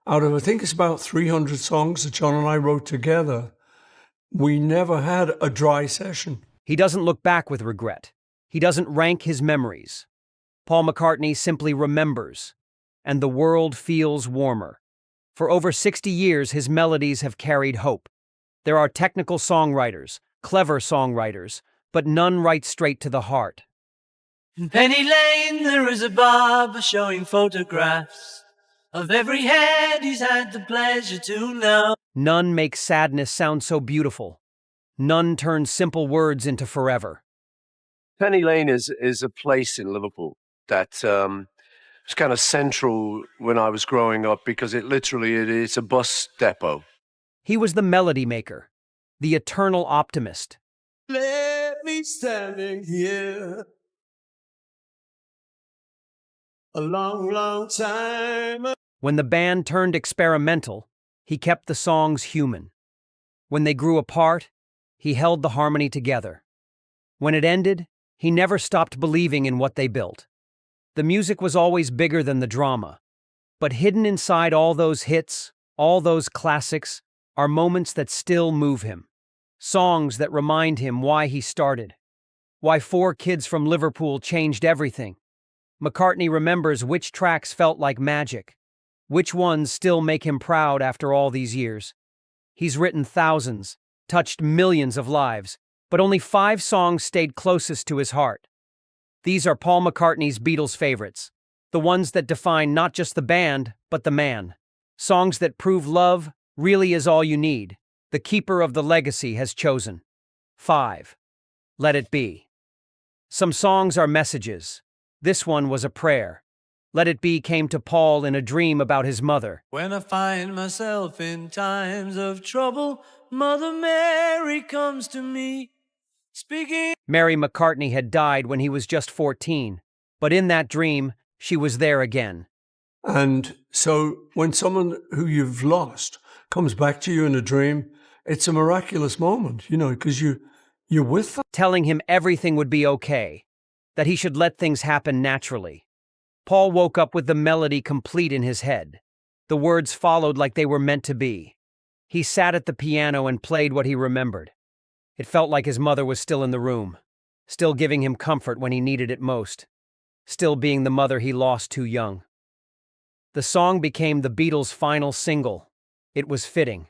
Out of, I think it's about 300 songs that John and I wrote together, we never had a dry session. He doesn't look back with regret. He doesn't rank his memories. Paul McCartney simply remembers, and the world feels warmer. For over 60 years, his melodies have carried hope. There are technical songwriters, clever songwriters, but none write straight to the heart. In Penny Lane there is a barber showing photographs of every head he's had the pleasure to know. None make sadness sound so beautiful. None turn simple words into forever. Penny Lane is a place in Liverpool that was kind of central when I was growing up because it's a bus depot. He was the melody maker, the eternal optimist. Let me standing here a long, long time. When the band turned experimental, he kept the songs human. When they grew apart, he held the harmony together. When it ended, he never stopped believing in what they built. The music was always bigger than the drama, but hidden inside all those hits, all those classics, are moments that still move him. Songs that remind him why he started, why 4 kids from Liverpool changed everything. McCartney remembers which tracks felt like magic, which ones still make him proud after all these years. He's written thousands, touched millions of lives, but only 5 songs stayed closest to his heart. These are Paul McCartney's Beatles favorites, the ones that define not just the band, but the man. Songs that prove love really is all you need. The keeper of the legacy has chosen. 5. Let It Be. Some songs are messages. This one was a prayer. Let It Be came to Paul in a dream about his mother. When I find myself in times of trouble, Mother Mary comes to me, speaking. Mary McCartney had died when he was just 14, but in that dream, she was there again. And so when someone who you've lost comes back to you in a dream, it's a miraculous moment, because you're with them. Telling him everything would be okay, that he should let things happen naturally. Paul woke up with the melody complete in his head. The words followed like they were meant to be. He sat at the piano and played what he remembered. It felt like his mother was still in the room, still giving him comfort when he needed it most, still being the mother he lost too young. The song became the Beatles' final single. It was fitting.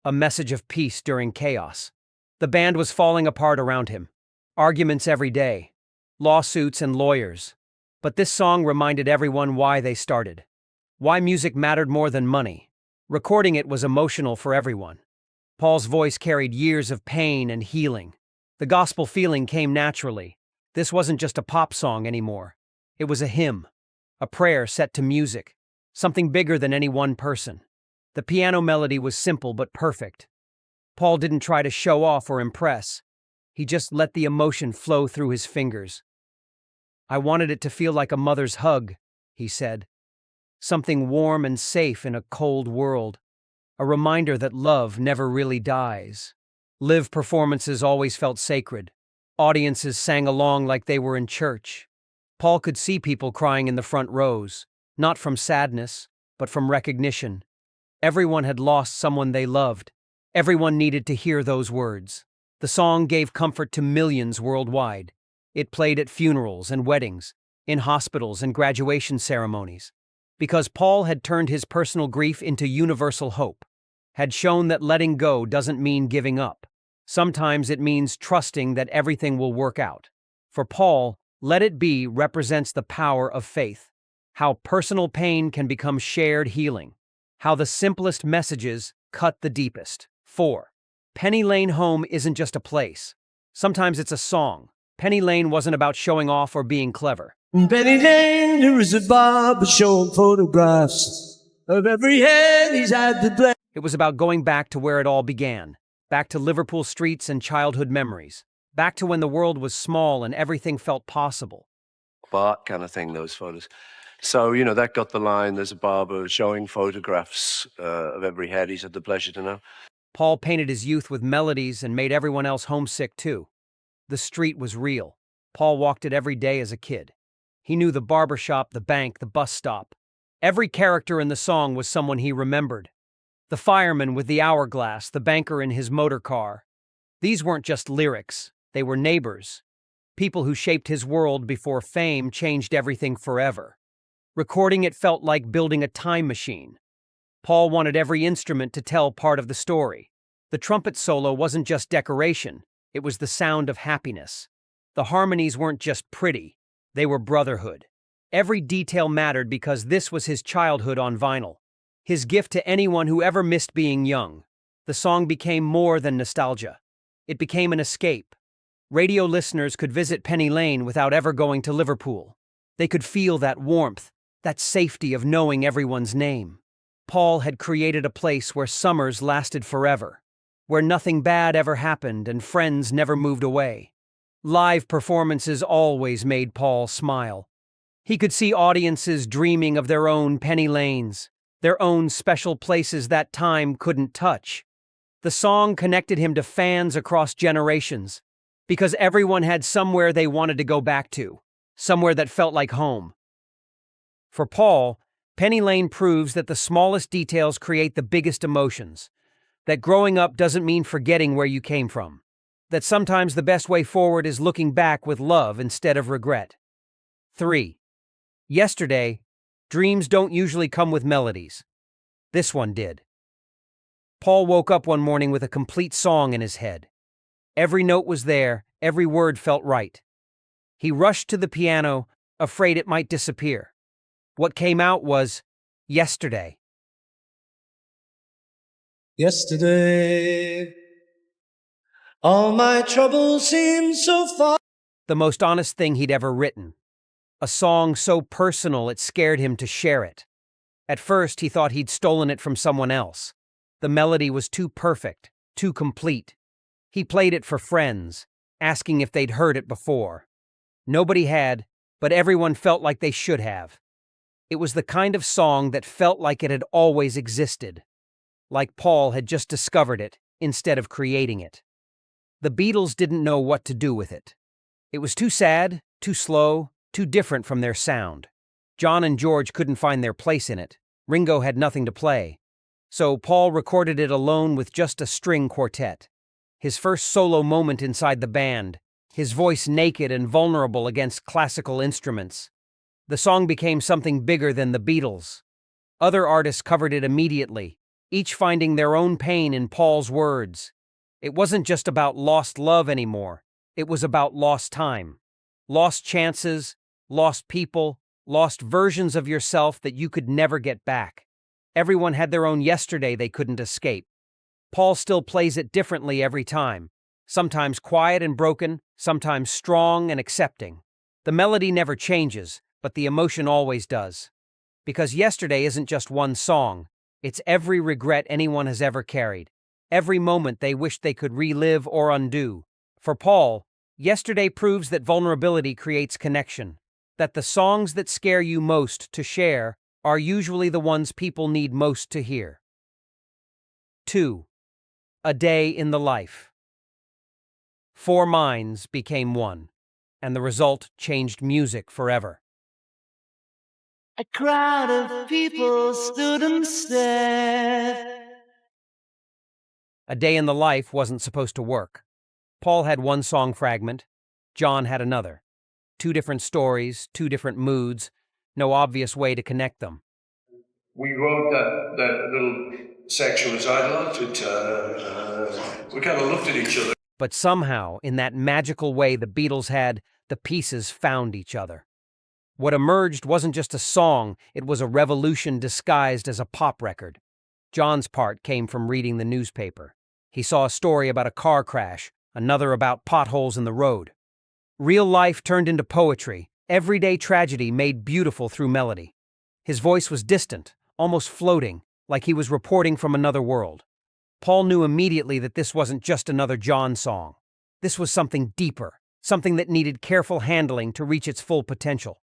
A message of peace during chaos. The band was falling apart around him. Arguments every day. Lawsuits and lawyers. But this song reminded everyone why they started. Why music mattered more than money. Recording it was emotional for everyone. Paul's voice carried years of pain and healing. The gospel feeling came naturally. This wasn't just a pop song anymore. It was a hymn, a prayer set to music, something bigger than any one person. The piano melody was simple but perfect. Paul didn't try to show off or impress. He just let the emotion flow through his fingers. I wanted it to feel like a mother's hug, he said. Something warm and safe in a cold world. A reminder that love never really dies. Live performances always felt sacred. Audiences sang along like they were in church. Paul could see people crying in the front rows, not from sadness, but from recognition. Everyone had lost someone they loved. Everyone needed to hear those words. The song gave comfort to millions worldwide. It played at funerals and weddings, in hospitals and graduation ceremonies. Because Paul had turned his personal grief into universal hope, had shown that letting go doesn't mean giving up. Sometimes it means trusting that everything will work out. For Paul, Let It Be represents the power of faith, how personal pain can become shared healing, how the simplest messages cut the deepest. 4. Penny Lane Home isn't just a place. Sometimes it's a song. Penny Lane wasn't about showing off or being clever. In Penny Lane there is a barber showing photographs of every head he's had the pleasure. It was about going back to where it all began, back to Liverpool streets and childhood memories, back to when the world was small and everything felt possible. Art kind of thing, those photos. So, that got the line, there's a barber showing photographs of every head he's had the pleasure to know. Paul painted his youth with melodies and made everyone else homesick too. The street was real. Paul walked it every day as a kid. He knew the barber shop, the bank, the bus stop. Every character in the song was someone he remembered. The fireman with the hourglass, the banker in his motor car. These weren't just lyrics, they were neighbors. People who shaped his world before fame changed everything forever. Recording it felt like building a time machine. Paul wanted every instrument to tell part of the story. The trumpet solo wasn't just decoration, it was the sound of happiness. The harmonies weren't just pretty, they were brotherhood. Every detail mattered because this was his childhood on vinyl. His gift to anyone who ever missed being young. The song became more than nostalgia. It became an escape. Radio listeners could visit Penny Lane without ever going to Liverpool. They could feel that warmth, that safety of knowing everyone's name. Paul had created a place where summers lasted forever, where nothing bad ever happened and friends never moved away. Live performances always made Paul smile. He could see audiences dreaming of their own Penny Lanes, their own special places that time couldn't touch. The song connected him to fans across generations, because everyone had somewhere they wanted to go back to, somewhere that felt like home. For Paul, Penny Lane proves that the smallest details create the biggest emotions, that growing up doesn't mean forgetting where you came from, that sometimes the best way forward is looking back with love instead of regret. 3. Yesterday, dreams don't usually come with melodies. This one did. Paul woke up one morning with a complete song in his head. Every note was there, every word felt right. He rushed to the piano, afraid it might disappear. What came out was, yesterday. Yesterday, all my troubles seem so far. The most honest thing he'd ever written. A song so personal it scared him to share it. At first, he thought he'd stolen it from someone else. The melody was too perfect, too complete. He played it for friends, asking if they'd heard it before. Nobody had, but everyone felt like they should have. It was the kind of song that felt like it had always existed, like Paul had just discovered it instead of creating it. The Beatles didn't know what to do with it. It was too sad, too slow, too different from their sound. John and George couldn't find their place in it. Ringo had nothing to play. So Paul recorded it alone with just a string quartet. His first solo moment inside the band, his voice naked and vulnerable against classical instruments. The song became something bigger than the Beatles. Other artists covered it immediately, each finding their own pain in Paul's words. It wasn't just about lost love anymore. It was about lost time. Lost chances, lost people, lost versions of yourself that you could never get back. Everyone had their own yesterday they couldn't escape. Paul still plays it differently every time, sometimes quiet and broken, sometimes strong and accepting. The melody never changes, but the emotion always does. Because yesterday isn't just one song, it's every regret anyone has ever carried, every moment they wish they could relive or undo. For Paul, yesterday proves that vulnerability creates connection, that the songs that scare you most to share are usually the ones people need most to hear. 2. A Day in the Life. 4 minds became one, and the result changed music forever. A crowd of people stood and stared. A Day in the Life wasn't supposed to work. Paul had one song fragment, John had another. 2 different stories, 2 different moods, no obvious way to connect them. We wrote that little section was I'd like to turn. We kind of looked at each other. But somehow, in that magical way the Beatles had, the pieces found each other. What emerged wasn't just a song, it was a revolution disguised as a pop record. John's part came from reading the newspaper. He saw a story about a car crash, another about potholes in the road. Real life turned into poetry, everyday tragedy made beautiful through melody. His voice was distant, almost floating, like he was reporting from another world. Paul knew immediately that this wasn't just another John song. This was something deeper, something that needed careful handling to reach its full potential.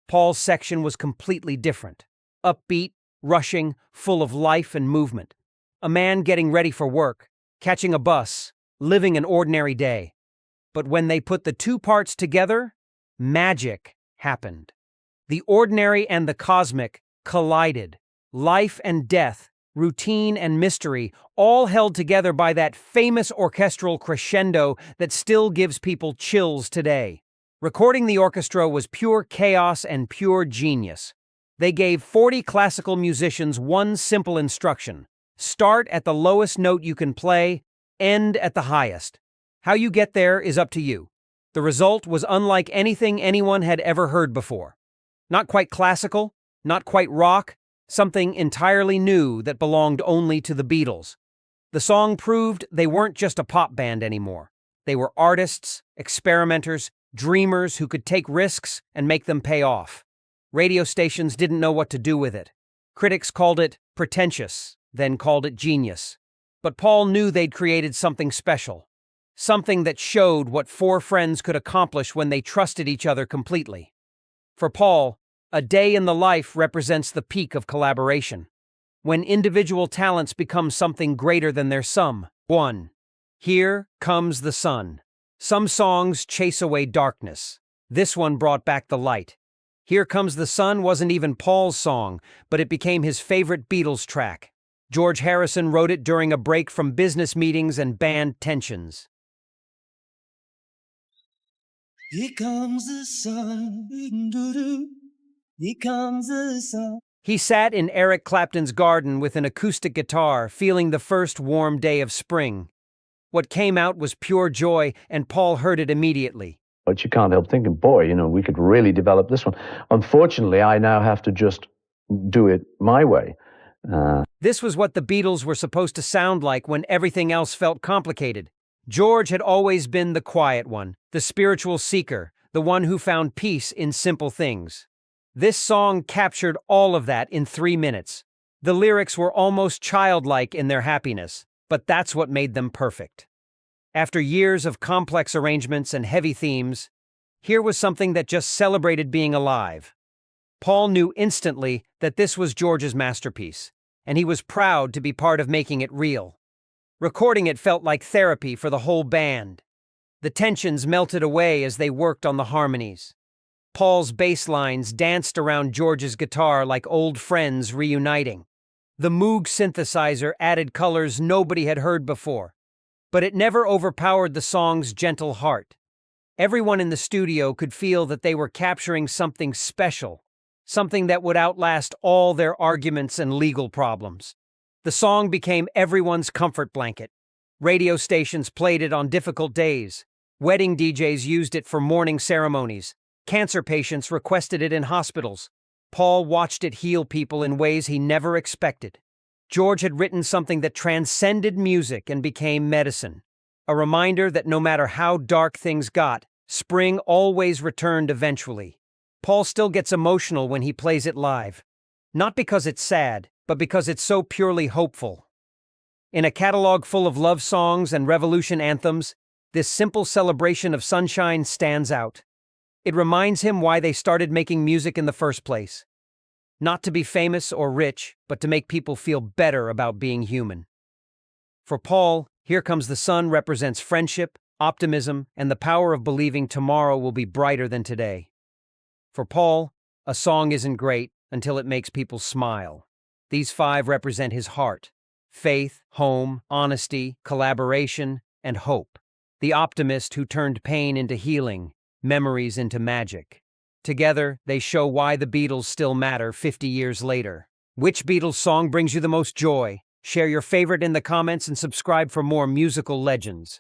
Paul's section was completely different. Upbeat, rushing, full of life and movement. A man getting ready for work, catching a bus, living an ordinary day. But when they put the 2 parts together, magic happened. The ordinary and the cosmic collided. Life and death, routine and mystery, all held together by that famous orchestral crescendo that still gives people chills today. Recording the orchestra was pure chaos and pure genius. They gave 40 classical musicians one simple instruction: start at the lowest note you can play, end at the highest. How you get there is up to you. The result was unlike anything anyone had ever heard before. Not quite classical, not quite rock, something entirely new that belonged only to the Beatles. The song proved they weren't just a pop band anymore. They were artists, experimenters, dreamers who could take risks and make them pay off. Radio stations didn't know what to do with it. Critics called it pretentious, then called it genius. But Paul knew they'd created something special. Something that showed what four friends could accomplish when they trusted each other completely. For Paul, a day in the life represents the peak of collaboration. When individual talents become something greater than their sum. 1. Here Comes the Sun. Some songs chase away darkness. This one brought back the light. Here Comes the Sun wasn't even Paul's song, but it became his favorite Beatles track. George Harrison wrote it during a break from business meetings and band tensions. Here comes the sun, doo-doo-doo. Here comes the sun. He sat in Eric Clapton's garden with an acoustic guitar, feeling the first warm day of spring. What came out was pure joy, and Paul heard it immediately. But you can't help thinking, boy, we could really develop this one. Unfortunately, I now have to just do it my way. This was what the Beatles were supposed to sound like when everything else felt complicated. George had always been the quiet one, the spiritual seeker, the one who found peace in simple things. This song captured all of that in 3 minutes. The lyrics were almost childlike in their happiness, but that's what made them perfect. After years of complex arrangements and heavy themes, here was something that just celebrated being alive. Paul knew instantly that this was George's masterpiece, and he was proud to be part of making it real. Recording it felt like therapy for the whole band. The tensions melted away as they worked on the harmonies. Paul's bass lines danced around George's guitar like old friends reuniting. The Moog synthesizer added colors nobody had heard before, but it never overpowered the song's gentle heart. Everyone in the studio could feel that they were capturing something special, something that would outlast all their arguments and legal problems. The song became everyone's comfort blanket. Radio stations played it on difficult days. Wedding DJs used it for mourning ceremonies. Cancer patients requested it in hospitals. Paul watched it heal people in ways he never expected. George had written something that transcended music and became medicine. A reminder that no matter how dark things got, spring always returned eventually. Paul still gets emotional when he plays it live. Not because it's sad, but because it's so purely hopeful. In a catalog full of love songs and revolution anthems, this simple celebration of sunshine stands out. It reminds him why they started making music in the first place. Not to be famous or rich, but to make people feel better about being human. For Paul, Here Comes the Sun represents friendship, optimism, and the power of believing tomorrow will be brighter than today. For Paul, a song isn't great until it makes people smile. These 5 represent his heart: faith, home, honesty, collaboration, and hope. The optimist who turned pain into healing, memories into magic. Together, they show why the Beatles still matter 50 years later. Which Beatles song brings you the most joy? Share your favorite in the comments and subscribe for more musical legends.